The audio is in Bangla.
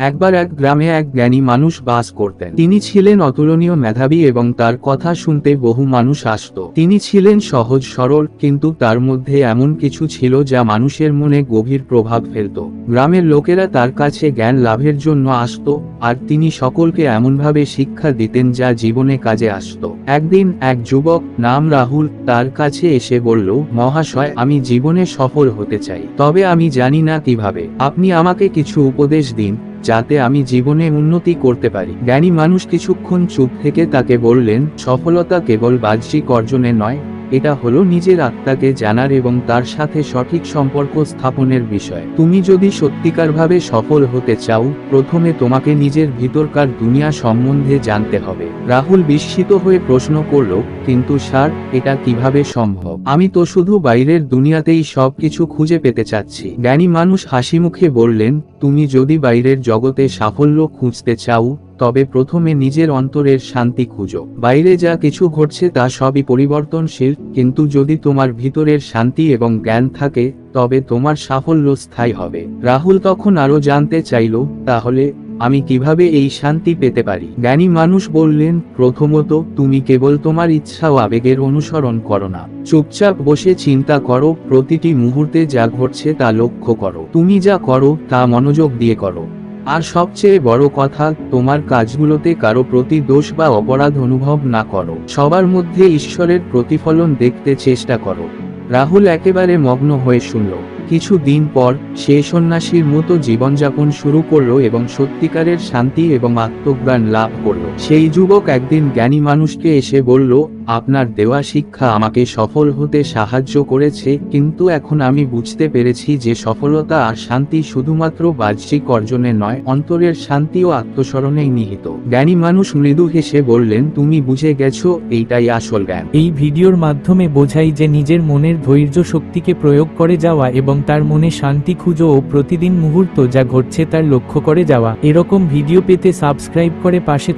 একবার এক গ্রামে এক জ্ঞানী মানুষ বাস করতেন। তিনি ছিলেন অতুলনীয় মেধাবী এবং তার কথা শুনতে বহু মানুষ আসত। তিনি ছিলেন সহজ সরল, কিন্তু তার মধ্যে এমন কিছু ছিল যা মানুষের মনে গভীর প্রভাব ফেলত। গ্রামের লোকেরা তার কাছে জ্ঞান লাভের জন্য আসত, আর তিনি সকলকে এমনভাবে শিক্ষা দিতেন যা জীবনে কাজে আসত। একদিন এক যুবক নাম রাহুল তার কাছে এসে বলল, মহাশয়, আমি জীবনে সফল হতে চাই, তবে আমি জানি না কিভাবে। আপনি আমাকে কিছু উপদেশ দিন যাতে আমি জীবনে উন্নতি করতে পারি। জ্ঞানী মানুষ কিছুক্ষণ চুপ থেকে তাকে বললেন, সফলতা কেবল বাহ্যিক অর্জনে নয়, এটা হলো নিজের আত্মাকে জানার এবং তার সাথে সঠিক সম্পর্ক স্থাপনের বিষয়। তুমি যদি সত্যিকারভাবে সফল হতে চাও, প্রথমে তোমাকে নিজের ভিতরকার দুনিয়া সম্বন্ধে জানতে হবে। রাহুল বিস্মিত হয়ে প্রশ্ন করল, কিন্তু স্যার, এটা কিভাবে সম্ভব? আমি তো শুধু বাইরের দুনিয়াতেই সবকিছু খুঁজে পেতে চাচ্ছি। জ্ঞানী মানুষ হাসিমুখে বললেন, তুমি যদি বাইরের জগতে সাফল্য খুঁজতে চাও, তবে প্রথমে নিজের অন্তরের শান্তি খুঁজো। বাইরে যা কিছু ঘটছে তা সবই পরিবর্তনশীল, কিন্তু যদি তোমার ভিতরের শান্তি এবং জ্ঞান থাকে, তবে তোমার সাফল্য স্থায়ী হবে। রাহুল তখন আরো জানতে চাইল, তাহলে আমি কিভাবে এই শান্তি পেতে পারি? জ্ঞানী মানুষ বললেন, প্রথমত তুমি কেবল তোমার ইচ্ছা ও আবেগের অনুসরণ করো না। চুপচাপ বসে চিন্তা করো, প্রতিটি মুহূর্তে যা ঘটছে তা লক্ষ্য করো। তুমি যা করো তা মনোযোগ দিয়ে করো। আর সবচেয়ে বড় কথা, তোমার কাজগুলোতে কারো প্রতি দোষ বা অপরাধ অনুভব না করো। সবার মধ্যে ঈশ্বরের প্রতিফলন দেখতে চেষ্টা করো। রাহুল একেবারে মগ্ন হয়ে শুনল। কিছু দিন পর সে সন্ন্যাসীর মতো জীবনযাপন শুরু করলো এবং সত্যিকারের শান্তি এবং আত্মজ্ঞান লাভ করলো। সেই যুবক একদিন জ্ঞানী মানুষকে এসে বলল, আপনার দেওয়া শিক্ষা আমাকে সফল হতে সাহায্য করেছে, কিন্তু এখন আমি বুঝতে পেরেছি যে সফলতা আর শান্তি শুধুমাত্র বাহ্যিক অর্জনে নয়, অন্তরের শান্তি ও আত্মস্মরণেই নিহিত। জ্ঞানী মানুষ মৃদু হেসে বললেন, তুমি বুঝে গেছো, এইটাই আসল জ্ঞান। এই ভিডিওর মাধ্যমে বোঝাই যে নিজের মনের ধৈর্য শক্তিকে প্রয়োগ করে যাওয়া এবং তার মনে শান্তি খুঁজো ও প্রতিদিন মুহূর্ত যা ঘটছে তার লক্ষ্য করে যাওয়া। এরকম ভিডিও পেতে সাবস্ক্রাইব করে পাশে